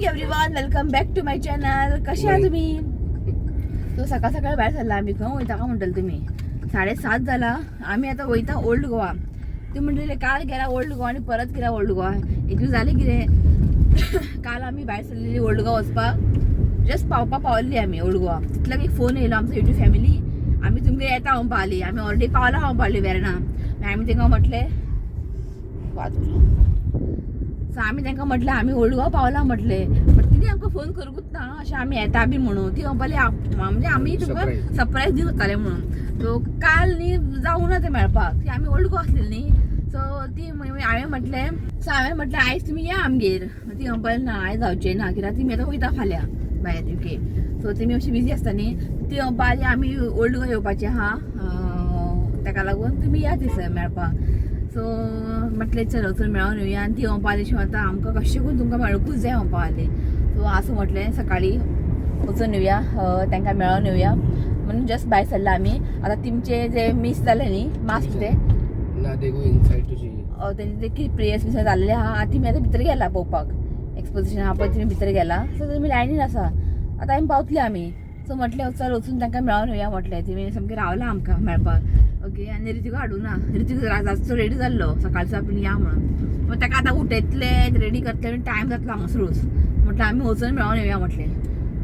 Morning everyone, welcome back to my channel. कसे आहात तुम्ही? तो सकाळ सकाळ बाहेर चालला आम्ही. खंय वयता का म्हणटले तुम्ही? 7:30 जाला. आम्ही आता वयता ओल्ड गोवा. ते म्हणलेले काल गेला ओल्ड गोवा आणि परत गेला ओल्ड गोवा. एक दीस जाले कितें काल आम्ही बाहेर सरलेली ओल्ड गोवा वचपाक. जस्ट पावल्ली आम्ही ओल्ड गोवा. तितल्याक एक फोन येयलो आमचो युट्यूब फॅमिली. आम्ही तुमगे येता हांव पावली. आम्ही ऑलरेडी पावला हांव पावली वेर्णा. आम्ही तांकां म्हटले सो आम्ही तांकां म्हटलें आम्ही ओल्ड गोवा पावला म्हटलें. बट तिने आमकां फोन करूंकूच ना अशें आमी येता बी म्हणून. ती म्हणपाली म्हणजे आमी तुमकां सरप्रायज दिवताले म्हणून. सो काल न्ही जावं ना तें मेळपाक. ती आमी ओल्ड गोवा आसलेली न्ही. सो ती हांवें म्हटलें आयज तुमी या आमगेर. ती म्हणपाली ना आयज जावचें ना कित्याक ती आतां वयता फाल्यां भायर युके. सो तेमी अशी बिजी आसता न्ही. ती म्हणपाली आमी ओल्ड गोवा येवपाचें आहा ताका लागून तुमी या दिसा मेळपाक. सो म्हटलें चल वचून मेळोन येवया. आनी ती म्हणपाली अशें म्हणटा आमकां कशें करून तुमकां मेळोंकूच जाय म्हणपाली. सो आसूं म्हटलें सकाळीं वचून येवया तांकां मेळोन येवया म्हणून जस्ट भायर सरला आमी. आतां तेमचे जे मिस जाले न्ही मास्क ते तेंचे ते कितें प्रेयर्स बियर्स जाल्ले आहा. तेमी आतां भितर गेला पळोवपाक. एक्सपोजिशन आहा पळय तेमी भितर गेला. सो तेमी लायनीन आसा. आतां आमी पावतली आमी. सो म्हटलें चल वचून तांकां मेळोन येवया म्हटलें. तेमी सामकें रावला आमकां मेळपाक. ओके. आनी रितीक हाडूं ना. रितीक रातचो रेडी जाल्लो सकाळचो आपूण या म्हणून. मग ताका आतां उठयतले रेडी करतले टायम जातलो हांगासरूच. म्हटलें आमी वचून मेळोन येवया म्हटलें.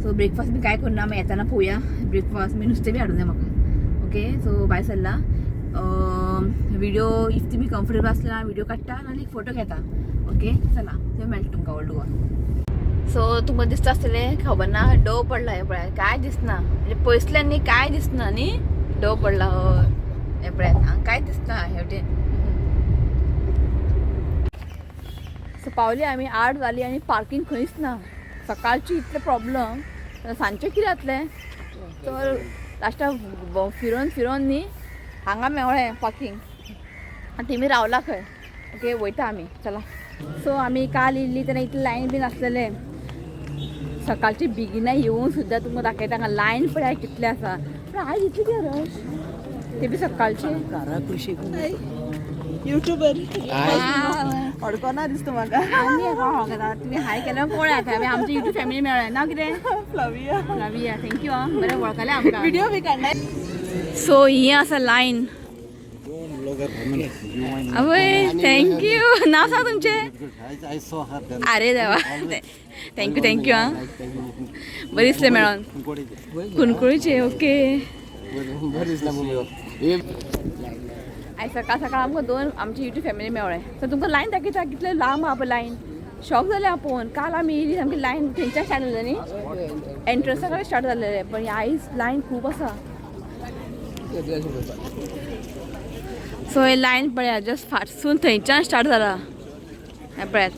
सो ब्रेकफास्ट बी कांय करना. मागीर येताना पळोवया ब्रेकफास्ट बी नुस्तें बी हाडूं जाय म्हाका. ओके. सो भायर सरला. व्हिडिओ इफ तुमी कम्फर्टेबल आसल्यार व्हिडिओ काडटा आनी एक फोटो घेता. ओके. चला थंय मेळटा तुमकां ओल्ड गोवा. सो तुमकां दिसता आसतलें खबर ना डोव पडला हे पळय. काय दिसना म्हणजे पयसल्यान न्ही काय दिसना न्ही. डोव पडला हय हे पळय. हांगा कांय दिसना हेवटेन. सो पावली आमी 8 जाली आनी पार्किंग खंयच ना. सकाळची इतले प्रॉब्लम. सांजचें कितें जातलें. तर लास्टाक फिरोन न्ही हांगा मेवळें पार्किंग आनी तेमी रावला खंय. ओके. वयता आमी चला. सो आमी काल येयल्ली तेन्ना इतले लायन बीन आसलेले. सकाळची बेगिना येवन सुद्दां तुमकां दाखयता हांगा लायन पळय कितले आसा. पूण आयज इतली कितें रश. ते बी सकाळचे युट्यूबर अडकोना दिसता म्हाका. आमी तुमी हाय केल्यार पळयात. आमी आमची युट्यूब फॅमिली मेळ्ळें. नांव कितें? फ्लाविया. थँक्यू आं. बरें वळखलें आमकां. व्हिडिओ बी काडनाय. सो ही आसा लायन. आवय थँक्यू. नांव सांग तुमचें? अरे देवा थँक्यू आं. बरें दिसलें मेळोन. कुणकुळीचे. ओके. आयज सकाळ सकाळ आमकां 2 आमची युट्यूब फॅमिली मेवळें. सो तुमकां लायन दाखयता कितले लांब आहा पळय लायन. शॉक जालें आपूण. काल आमी येयली सामकी लायन थंयच्यान स्टार्ट जालें न्ही. एंट्रन्सा कडेन स्टार्ट जालेलें. पण आयज लायन खूब आसा. सो हे लायन पळया जस्ट फाटसून थंयच्यान स्टार्ट जाला. हे पळयात.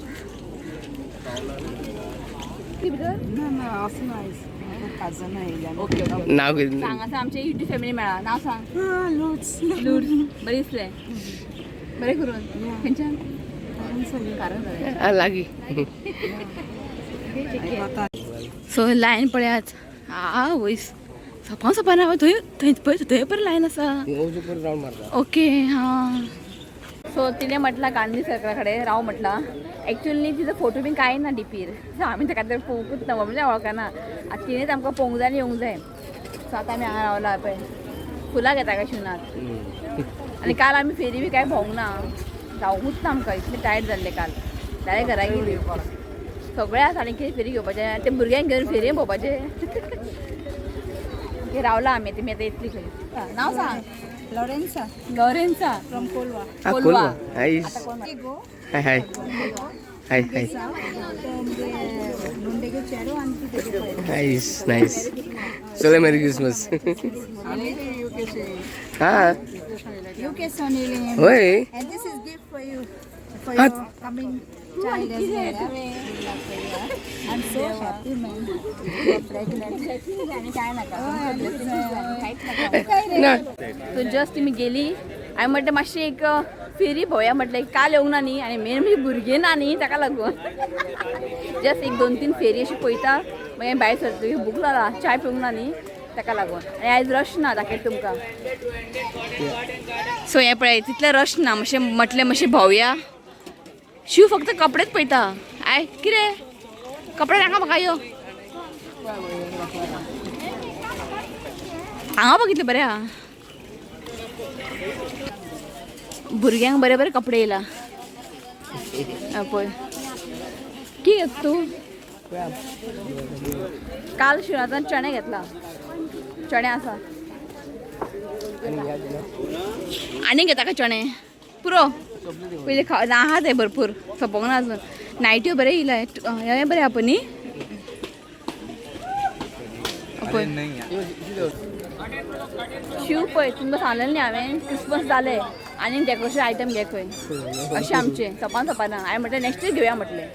नाव सांग आतां आमचे युट्यूब फॅमिली मेळ्ळा. नांव सांग. लूड. बरें दिसलें. बरें करून खंयच्यान लागी. सो लायन पळयात. वयस सोंपना थंय थंय पळय थंय बरें लायन आसा. ओके. हां. सो तिने म्हटलं गांधी सरकारा कडेन राव म्हटलां. एक्चुअली तिचो फोटो बीन कांय ना डीपीर. सो आमी ताका तर पळोवंकूच ना म्हणजे वळखना. आतां तिणेंच आमकां पळोवंक जाय आनी येवंक जाय. सो आतां आमी हांगा रावला पळय. फुलां घेता काय शिवनाथ. आनी काल आमी फेरी बी कांय भोंवंक ना. जावंकूच ना आमकां. इतलें टायर्ड जाल्लें काल. डायरेक्ट घरा गेली. सगळें आसा आनी कितें फेरी घेवपाचें. ते भुरग्यांक घेवन फेरयेक भोंवपाचें. रावला आमी. तुमी आतां येतली खंय. नांव सांग. लॉरेन्सा from Colva. Hi hi hi hi. Nice nice. चलो मेरी क्रिसमस. हाँ. ओए. And this is gift for you, for your coming child as well. I'm so happy, man. You're pregnant. ना. सो जस्ट तुमी गेली. हांवें म्हटलें मातशी एक फेरी भोंवया म्हटलें. काल येवंक ना न्ही आनी मेन म्हणजे भुरगीं ना न्ही ताका लागून. जस्ट एक 2-3 फेरी अशी पळयता मागीर भायर सरता. भूक लागला. चाय पिवंक ना न्ही ताका लागून. आनी आयज रश ना दाखयता तुमकां. सो हें पळय तितलें रश ना. मातशें म्हटलें मातशें भोंवया. शिव फक्त कपडेच पळयता. आय कितें कपडे नाका म्हाका यो हांगा बघितले बरे हा भुरग्यांक बरे बरे कपडे येयला पळय की घेत तू काल शिवरात्रान चणे घेतला चणे आसा आनी घेता का चणे पुरो पहिले आहा ते भरपूर सोपोंक ना अजून नायट्यो बरे येयला हे बरे आपण न्ही शिव पळय तुमकां सांगलेलें न्ही हांवें क्रिसमस जाले आनी डेकोरेशन आयटम घे खंय अशें आमचें सोपाना हांवें म्हटलें नेक्स्ट वीक घेवया म्हटलें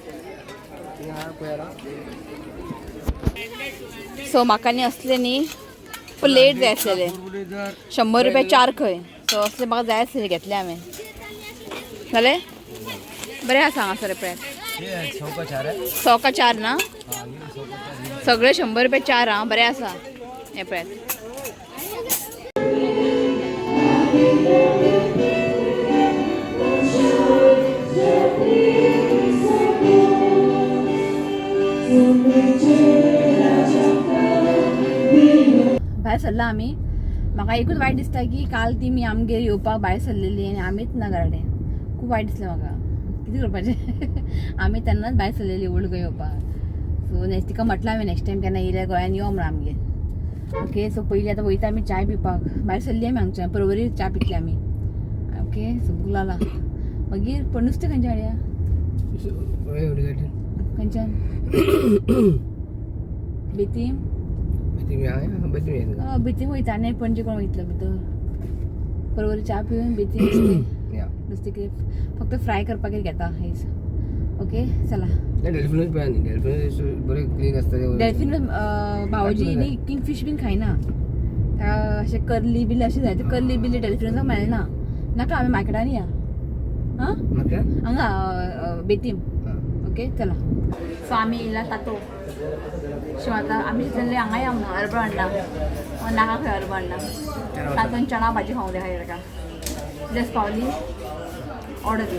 सो म्हाका न्ही असले न्ही प्लेट जाय आसलेले 100 रुपया 4 खंय सो असले म्हाका जाय आसलेले घेतले हांवें जालें बरें आसा हांगासर प्लेट 100 का 4 ना सगळे 100 रुपया 4 आं बरें आसा हे प्लेट भायर सरला आमी म्हाका एकूच वायट दिसता की काल ती मी आमगेर येवपाक भायर सरलेली आनी आमीच ना घराडे खूब वायट दिसलें म्हाका कितें करपाचें आमी तेन्नाच भायर सरलेली ओल्ड गोवा येवपाक सो नेक्स्ट तिका म्हटलें हांवें नेक्स्ट टायम केन्ना येयल्या गोंयान यो म्हणून आमगे ओके सो पयलीं आतां वयता आमी चाय पिवपाक भायर सरली आमी हांगच्यान परवरी च्या पितली आमी ओके सो भूक लागला मागीर पण नुस्तें खंयच्या हाडया खंयच्यान बेतीम बेतीम वयता आनी पणजे कोण वयतलो भितर परवरी च्या पिवन बेतीम नुस्तें कितें फक्त फ्राय करपाक घेता हेच ओके चला डेल्फीन भावजी न्ही किंगफीश बीन खायना अशें कर्ली बिल्ली अशें जाय कर्ली बिल्ली डेल्फिनाक मेळना नाका आमी मार्केटान या हां हांगा बेतीम ओके चला सो आमी येयला तातो सो आतां आमी चिंतलें हांगा या म्हणून हरबो हाडला नाका खंय हरबो हाडला तातूंत चणा भाजी खावंक जाय खाय ताका जस्ट पावली ऑर्डर दी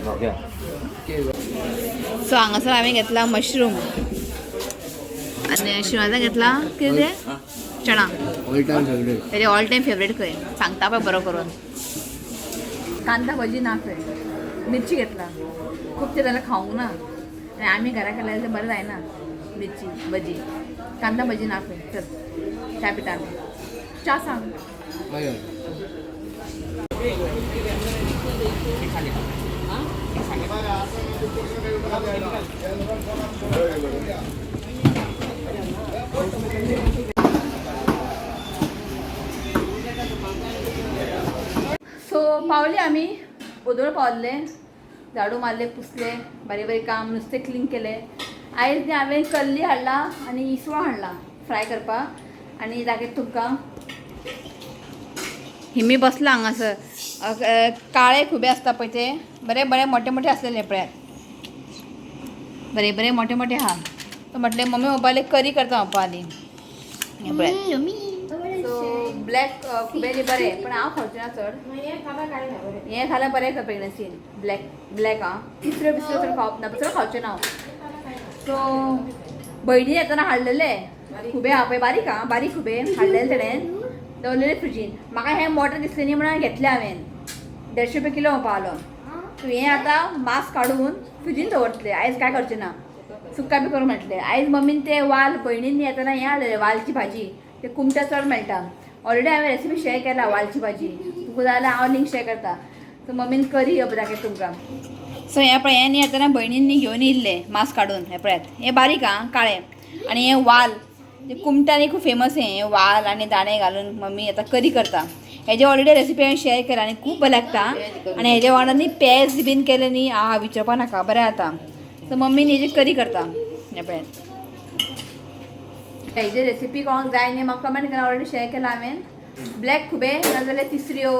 सो हांगासर हांवें घेतला मशरूम आनी शिवाजान घेतला कितें तें चणा तेजे ऑल टायम फेवरेट खंय सांगता पळय बरो करून कांदा भजी ना खंय मिरची घेतला खूब ते जाल्यार खावंक ना आनी आमी घरा केल्यार तें बरें जायना मिरची भजी कांदा भजी ना खंय चल च्या पिता आमी च्या सांग सो पावले आमी ओदोळ पावल्ले झाडू मारले पुसले बारीक बारीक काम नुस्तें क्लीन केलें आयज न्ही हांवें कल्ली हाडला आनी इसवण हाडला फ्राय करपाक आनी दाखयता तुमकां हिमी बसला हांगासर काळे खुबे आसता पळय ते बरे बरे मोठे मोठे आसलेले पळयात बरे बरे मोठे मोठे आहा तो म्हटलें मम्मी मोबायल करी करता हांव आनी हे पळयात सो ब्लॅक खुबे बरे पण हांव खावचें ना चड हें खाल्यार बरें आसा प्रेग्नन्सीन ब्लॅक आं तिसऱ्यो बिसऱ्यो चड खावप ना चड खावचें ना हांव सो भयणी येताना हाडलेले खुबे आहा पळय बारीक आं बारीक खुबे हाडलेले तेणें दवरलेले फ्रिजीन म्हाका हें मोटर दिसलें न्ही म्हणून घेतलें हांवें 150 रुपया किलो पावलो सो हें आतां मांस काडून फ्रिजीन दवरतलें आयज काय करचें ना सुक्का बी करूं म्हटलें आयज मम्मीन तें वाल भयणीन येताना हें हाडलेलें वालची भाजी ते कुमटा चड मेळटा ऑलरेडी हांवें रेसिपी शेअर केला वालची भाजी तुका जाय जाल्यार हांव लिंक शेअर करता सो मम्मीन करी दाखयता तुमकां सो हें पळय हें न्ही येताना भयणीन न्ही घेवन येयल्लें मांस काडून हें पळयात हें बारीक आं काळें आनी हें वाल कुमटांनी खूब फेमस हें वाल आनी दाणे घालून मम्मी आतां करी करता हेजे ऑलरेडी रेसिपी हांवें शेअर केला आनी खूब बरें लागता आनी हेजे वांगडा न्ही पेज बीन केले न्ही विचारपा नाका बरें जाता सो मम्मीन हेजी करी करता हें पळयात हेजी रेसिपी कोणाक जाय न्ही म्हाका कमेंट करा ऑलरेडी शेअर केला हांवें ब्लॅक खुबे नाजाल्यार तिसऱ्यो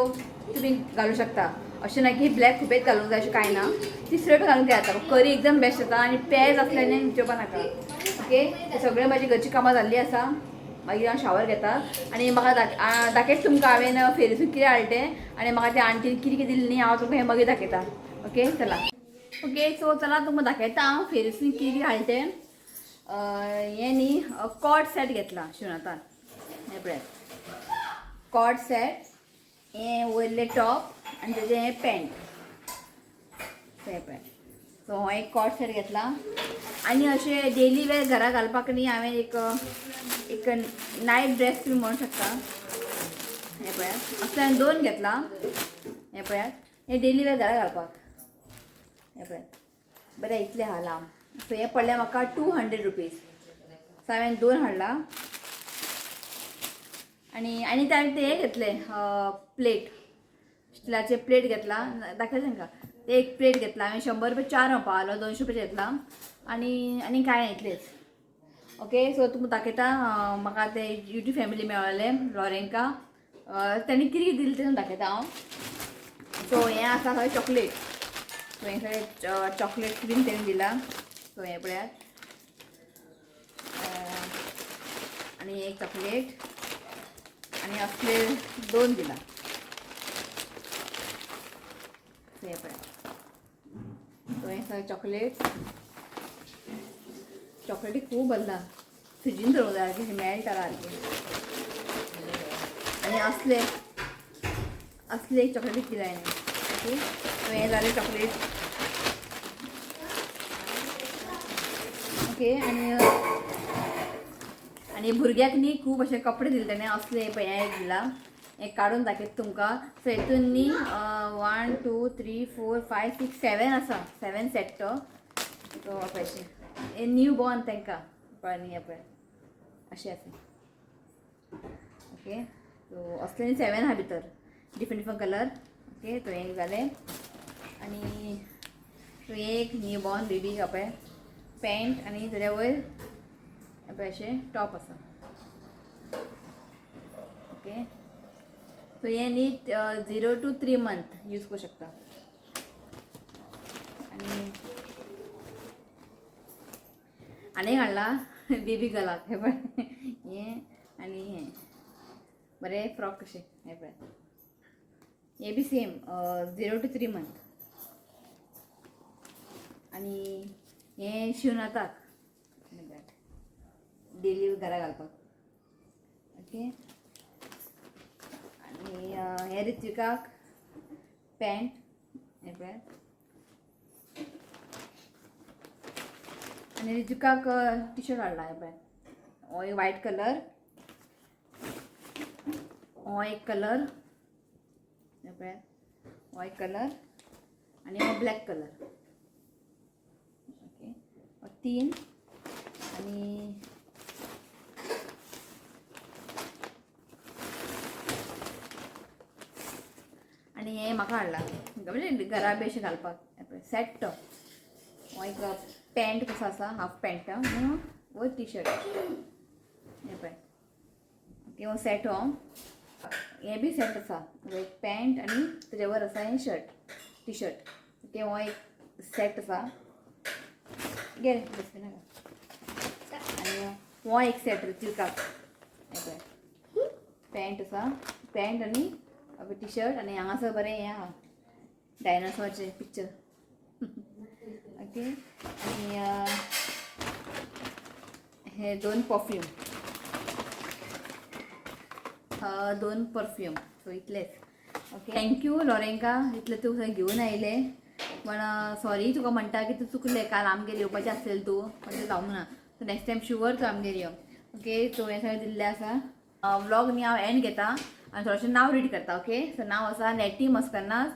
तुमी घालूं शकता अशें ना की ब्लॅक खुबेच घालूंक जाय अशें कांय ना तिसऱ्यो बी घालूंक जाता करी एकदम बेस्ट जाता आनी पेज आसल्याने विचारपा नाका ओके सगळे म्हाजी घरची कामां जाल्ली आसा मागीर हांव शावर घेता आनी म्हाका दाखयता तुमकां हांवें फेरीसून कितें हाडलें आनी म्हाका ते आंटीन कितें कितें दिलें न्ही हांव तुमकां हें मागीर दाखयता ओके चला ओके सो चला तुमकां दाखयता हांव फेरीसून कितें कितें हाडलें तें हे न्ही कॉट सेट घेतला शिवनातान हे पळय कॉट सेट हे वयले टॉप आनी तेजे हे पॅन्ट हे पळय सो हो एक कॉट सेट घेतला आनी अशें डेली वेअर घरा घालपाक न्ही हांवें एक नायट ड्रेस तुम्ही म्हणू शकता हे पळयात असले हांवें 2 घेतला हे पळयात हे डेली वेअर घरा घालपाक हे पळयात बरें इतले आहा लांब सो हे पडले म्हाका 200 रुपीज सो हांवें 2 हाडला आनी ते हांवें ते हे घेतले प्लेट स्टिलाचे प्लेट घेतला दाखयता तांकां ते एक प्लेट घेतला हांवें 100 रुपया 4 हांव पावलो 200 रुपया घेतला आनी काय ना इतलेच ओके सो तुमकां दाखयता म्हाका ते युट्यूब फॅमिली मेळ्ळेले लॉरेंका त्यांनी कितें कितें दिलें तें दाखयता हांव सो हें आसा खंय चॉकलेट सो हें सगळें चॉकलेट क्रीम तेणें दिला सो हें पळयात आनी एक चॉकलेट आनी असले 2 दिला सो हें पळयात सो हें सगळें चॉकलेटी खूब बल्ला फ्रिजीन दवरूंक जाय की मेल्ट जाला आनी असले एक चॉकलेट दिला हांवें ओके सो हें जालें चॉकलेट ओके आनी भुरग्याक न्ही खूब अशे कपडे दिले तेणें असले पळय हें एक दिला एक काडून दाखयता तुमकां सो हेतून न्ही 1 2 3 4 5 6 7 आसा 7 सेट तो पळय हे न्यू बॉर्न तांकां पळय न्ही हे पळय अशें आसा ओके सो असले 7 आहा भितर डिफरंट कलर ओके तो एक जालें आनी तो एक न्यू बॉर्न बेबी पळय पॅन्ट आनी तेज्या वयर पळय अशें टॉप आसा ओके सो हे न्ही 0 to 3 month यूज करूं शकता आनी हाडला बेबी गर्लाक हे पळय हें आनी हें बरें फ्रॉक कशें हे पळय हे बी सेम 0 to 3 month आनी हें शिवनाताक डेली घरा घालपाक ओके आनी हे रित्विकाक पॅन्ट हे पळय आनी रित्विकाक टी शर्ट हाडला हे पळय हो एक व्हायट कलर हो एक कलर हे पळय हो एक कलर आनी हो ब्लॅक कलर ओके 3 आनी आनी हें म्हाका हाडला म्हणजे घरा बी अशें घालपाक सेट तो हो एक पॅन्ट कसो आसा हाफ पॅन्ट वो टी शर्ट हे पळय ओके हो सेट हो हे बी सेट आसा एक पॅन्ट आनी तेज्या वयर आसा हें शर्ट टी शर्ट ओके हो एक सेट आसा घे नाका आनी हो एक सेट रित्विकाक हे पळय पॅन्ट आसा पॅन्ट आनी टी शर्ट आनी हांगासर बरें हें आहा डायनासॉरचें पिक्चर ओके आनी हे 2 परफ्यूम 2 परफ्यूम सो इतलेच ओके थँक्यू लॉरेंका इतलें तूं थंय घेवन आयलें पण सॉरी तुका म्हणटा की तूं चुकलें काल आमगेर येवपाचें आसलेलें तूं पण तें जावंक ना सो नेक्स्ट टायम शुअर तूं आमगेर यो ओके सो हें सगळें दिल्लें आसा व्लॉग न्ही हांव एंड घेता आनी थोडेशें नांव रीड करता ओके सो नांव आसा नेटी मस्कनास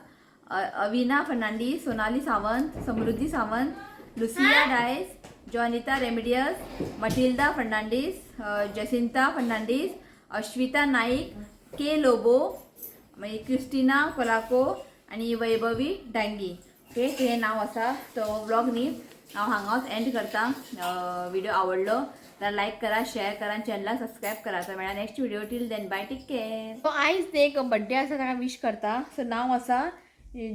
अविना फर्नांडीस सोनाली सावंत समृद्धी Sawant Lucia Dias Jonita रेमिडियस Matilda Fernandes Jacinta Fernandes Ashwita Naik के लोबो मागीर क्रिस्टिना कोलाको आनी वैभवी डांगी ओके हे नांव आसा तो व्लॉग न्ही हांव हांगाच एंड करता व्हिडिओ आवडलो तर लाईक करा शेअर करा आणि चॅनलला सबस्क्राईब करा तर मेळा next video till then bye take care so आयज एक बर्थडे आसा ताका विश करता सो नाव आसा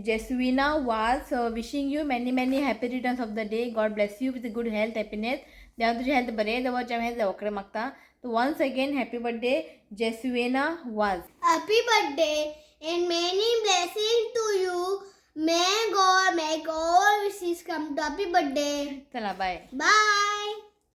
Jesvina Vaz so wishing you many many happy returns of the day God bless you with good health happiness देवान तुजी हेल्थ बरें दवरचें हें देवाकडे मागता तो once again happy birthday Jesvina Vaz Happy birthday and many blessings to you. May God make all wishes come to happy birthday. चला bye Bye.